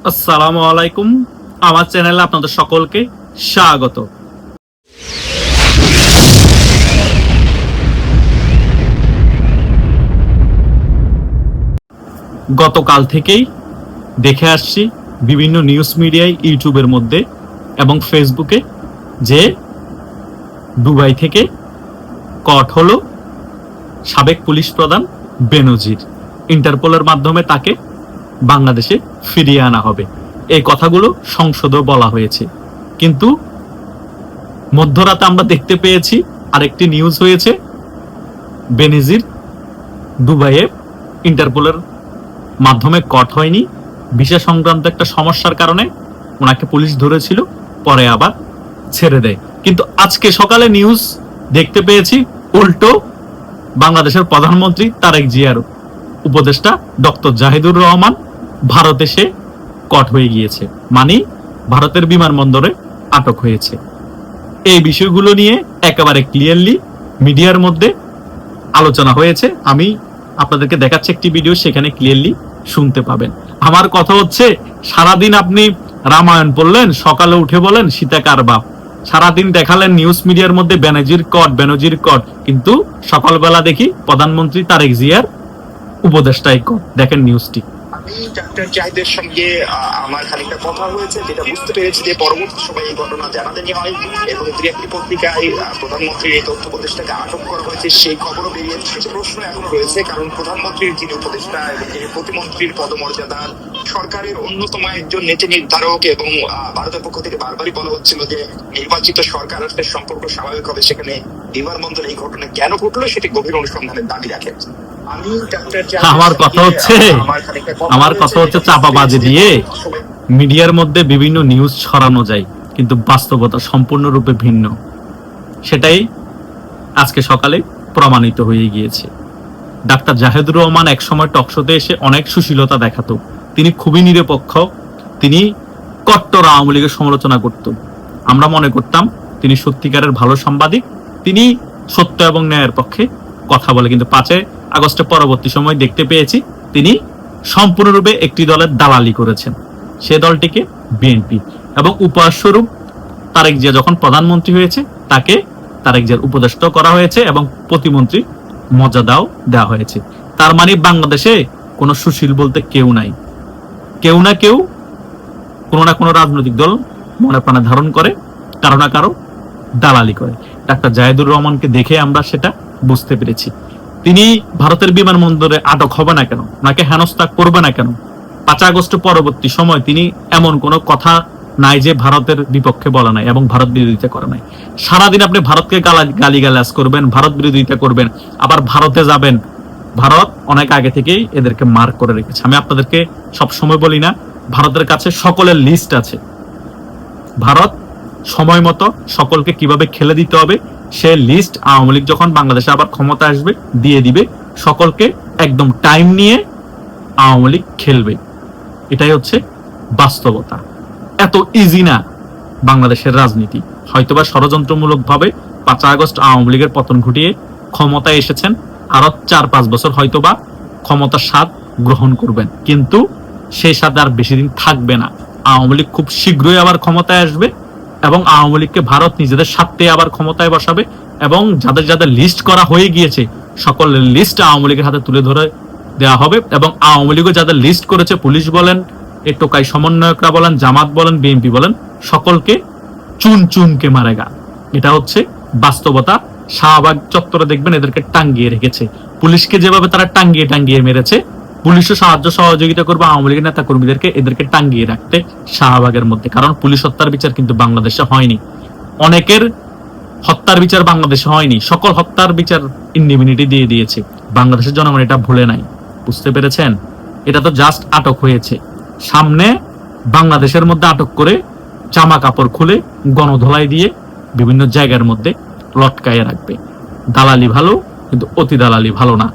আসসালামু আলাইকুম। আমার চ্যানেলে আপনাদের সকলকে স্বাগত। গতকাল থেকেই দেখে আসছি বিভিন্ন নিউজ মিডিয়ায়, ইউটিউবের মধ্যে এবং ফেসবুকে যে দুবাই থেকে কট হলো সাবেক পুলিশ প্রধান বেনজির। ইন্টারপোলের মাধ্যমে তাকে বাংলাদেশে ফিরিয়ে আনা হবে, এই কথাগুলো সংসদেও বলা হয়েছে। কিন্তু মধ্যরাতে আমরা দেখতে পেয়েছি আরেকটি নিউজ হয়েছে, বেনজির দুবাইয়ে ইন্টারপোলের মাধ্যমে কট হয়নি, ভিসা সংক্রান্ত একটা সমস্যার কারণে ওনাকে পুলিশ ধরেছিল, পরে আবার ছেড়ে দেয়। কিন্তু আজকে সকালে নিউজ দেখতে পেয়েছি উল্টো বাংলাদেশের প্রধানমন্ত্রী তারেক জিয়ার উপদেষ্টা ডক্টর জাহিদুর রহমান ভারতে সে কট হয়ে গিয়েছে, মানে ভারতের বিমানবন্দরে আটক হয়েছে। এই বিষয়গুলো নিয়ে একেবারে ক্লিয়ারলি মিডিয়ার মধ্যে আলোচনা হয়েছে। আমি আপনাদেরকে দেখাচ্ছি একটি ভিডিও, সেখানে ক্লিয়ারলি শুনতে পাবেন। আমার কথা হচ্ছে, সারাদিন আপনি রামায়ণ পড়লেন, সকালে উঠে বলেন সীতা কার বাপ, সারাদিন দেখালেন নিউজ মিডিয়ার মধ্যে বেনজির কট, কিন্তু সকালবেলা দেখি প্রধানমন্ত্রী তারেক জিয়ার উপদেষ্টাই কট। দেখেন নিউজটি। আমি ডাক্তার জাহিদের সঙ্গে আমার খানিকটা কথা হয়েছে, যেটা বুঝতে পেরেছি যে পরবর্তী সময় এই ঘটনা জানাজানি হয় এবং একটি পত্রিকায় প্রধানমন্ত্রীর এই তথ্য উপদেষ্টাকে আটক করা হয়েছে সেই খবরও বেরিয়েছে। কিছু প্রশ্ন এখনো রয়েছে, কারণ প্রধানমন্ত্রীর যিনি উপদেষ্টা এবং যিনি প্রতিমন্ত্রীর পদমর্যাদা, সরকারের অন্যতম একজন নীতি নির্ধারক, এবং ভারতের পক্ষ থেকে বারবারই বলা হচ্ছিল যে নির্বাচিত সরকার আসলে সম্পর্ক স্বাভাবিক হবে, সেখানে বিমানবন্দরে এই ঘটনা কেন ঘটলো সেটি গভীর অনুসন্ধানের দাবি রাখেন। আমার কথা হচ্ছে চাপাবাজি দিয়ে মিডিয়ার মধ্যে বিভিন্ন নিউজ ছড়ানো যায়, কিন্তু বাস্তবতা সম্পূর্ণরূপে ভিন্ন। সেটাই আজকে সকালে প্রমাণিত হয়ে গিয়েছে। ডাক্তার জাহিদুর রহমান একসময় টকশোতে এসে অনেক সুশীলতা দেখাতো, তিনি খুবই নিরপেক্ষ, তিনি কট্টর আওয়ামী লীগের সমালোচনা করত। আমরা মনে করতাম তিনি সত্যিকারের ভালো সাংবাদিক, তিনি সত্য এবং ন্যায়ের পক্ষে কথা বলে। কিন্তু 5 আগস্টের পরবর্তী সময় দেখতে পেয়েছি তিনি সম্পূর্ণরূপে একটি দলের দালালি করেছেন, সে দলটিকে বিএনপি। এবং উপহারস্বরূপ তারেক জিয়া যখন প্রধানমন্ত্রী হয়েছে, তাকে তারেক জিয়ার উপদেষ্টা করা হয়েছে এবং প্রতিমন্ত্রী মর্যাদাও দেওয়া হয়েছে। তার মানে বাংলাদেশে কোনো সুশীল বলতে কেউ নাই, কেউ না কেউ কোনো না কোনো রাজনৈতিক দল মনে প্রাণে ধারণ করে, কারো না কারো দালালি করে। ডাক্তার জাহিদুর রহমানকে দেখে আমরা সেটা বুঝতে পেরেছি। তিনি ভারতের বিমানবন্দরে আটক হবে না কেন, ওনাকে হেনস্থা করবে না কেন? 5 আগস্টের পরবর্তী সময় তিনি এমন কোনো কথা নাই যে ভারতের বিপক্ষে বলা নাই এবং ভারত বিরোধিতা করে নাই। সারাদিন আপনি ভারতকে গালিগালাজ করবেন, ভারত বিরোধিতা করবেন, আবার ভারতে যাবেন। ভারত অনেক আগে থেকেই এদেরকে মার্ক করে রেখেছে। আমি আপনাদেরকে সবসময় বলি না, ভারতের কাছে সকলের লিস্ট আছে। ভারত সময় মতো সকলকে কিভাবে খেলে দিতে হবে সে লিস্ট আওয়ামী লীগ যখন বাংলাদেশে আবার ক্ষমতা আসবে দিয়ে দিবে, সকলকে একদম টাইম নিয়ে আওয়ামী লীগ খেলবে। এটাই হচ্ছে বাস্তবতা। এত ইজি না বাংলাদেশের রাজনীতি। হয়তোবা ষড়যন্ত্রমূলক ভাবে 5 আগস্ট আওয়ামী লীগের পতন ঘটিয়ে ক্ষমতায় এসেছেন, আরো 4-5 বছর হয়তোবা ক্ষমতার স্বাদ গ্রহণ করবেন, কিন্তু সেই স্বাদ আর বেশি দিন থাকবে না। আওয়ামী লীগ খুব শীঘ্রই আবার ক্ষমতায় আসবে এবং আওয়ামী লীগকে ভারত নিজেদের স্বার্থে আবার ক্ষমতায় বসাবে, এবং যাদের যাদের লিস্ট করা হয়ে গিয়েছে সকলের লিস্ট আওয়ামী লীগের হাতে তুলে ধরে দেওয়া হবে। এবং আওয়ামী লীগও যাদের লিস্ট করেছে, পুলিশ বলেন, এই টোকাই সমন্বয়করা বলেন, জামাত বলেন, বিএনপি বলেন, সকলকে চুন চুনকে মারেগা। এটা হচ্ছে বাস্তবতা। শাহবাগ চত্বরে দেখবেন এদেরকে টাঙ্গিয়ে রেখেছে, পুলিশকে যেভাবে তারা টাঙ্গিয়ে মেরেছে, পুলিশও সাহায্য সহযোগিতা করবে আওয়ামী লীগের নেতা কর্মীদেরকে এদেরকে টাঙ্গিয়ে রাখতে শাহবাগের মধ্যে। কারণ পুলিশ হত্যার বিচার কিন্তু বাংলাদেশে হয়নি, অনেকের হত্যার বিচার বাংলাদেশে হয়নি, সকল হত্যার বিচার ইন্ডিমিনিটি দিয়ে দিয়েছে। বাংলাদেশের জনগণ এটা ভুলে নাই, বুঝতে পেরেছেন? এটা তো জাস্ট আটক হয়েছে, সামনে বাংলাদেশের মধ্যে আটক করে জামা কাপড় খুলে গণধোলাই দিয়ে বিভিন্ন জায়গার মধ্যে লটকাইয়ে রাখবে। দালালি ভালো, কিন্তু অতি দালালি ভালো না।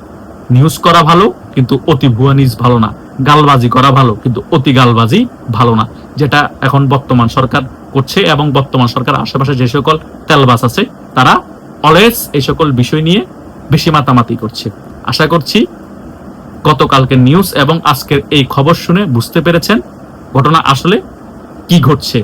নিউজ করা ভালো, কিন্তু অতি ভুয়া নিউজ ভালো না। গালবাজি করা ভালো, কিন্তু অতি গালবাজি ভালো না, যেটা এখন বর্তমান সরকার করছে। এবং বর্তমান সরকার আশেপাশে যে সকল তেলবাস আছে তারা অলওয়েজ এই সকল বিষয় নিয়ে বেশি মাতামাতি করছে। আশা করছি গতকালকে নিউজ এবং আজকের এই খবর শুনে বুঝতে পেরেছেন ঘটনা আসলে কি ঘটছে।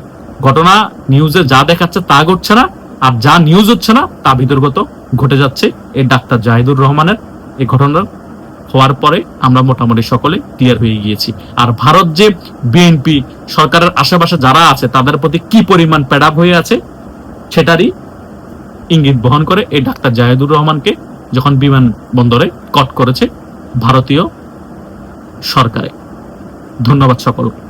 ঘটনা নিউজে যা দেখাচ্ছে তা ঘটছে না, আর যা নিউজ হচ্ছে না তা বিতর্কত ঘটে যাচ্ছে। এই ডাক্তার জাহিদুর রহমানের এই ঘটনা হওয়ার পরে আমরা মোটামুটি সকলে ক্লিয়ার হয়ে গিয়েছি। আর ভারত যে বিএনপি সরকারের আশেপাশে যারা আছে তাদের প্রতি কি পরিমাণ প্যাডাপ হয়ে আছে সেটারই ইঙ্গিত বহন করে এই ডাক্তার জাহিদুর রহমানকে যখন বিমানবন্দরে কট করেছে ভারতীয় সরকারে। ধন্যবাদ সকলকে।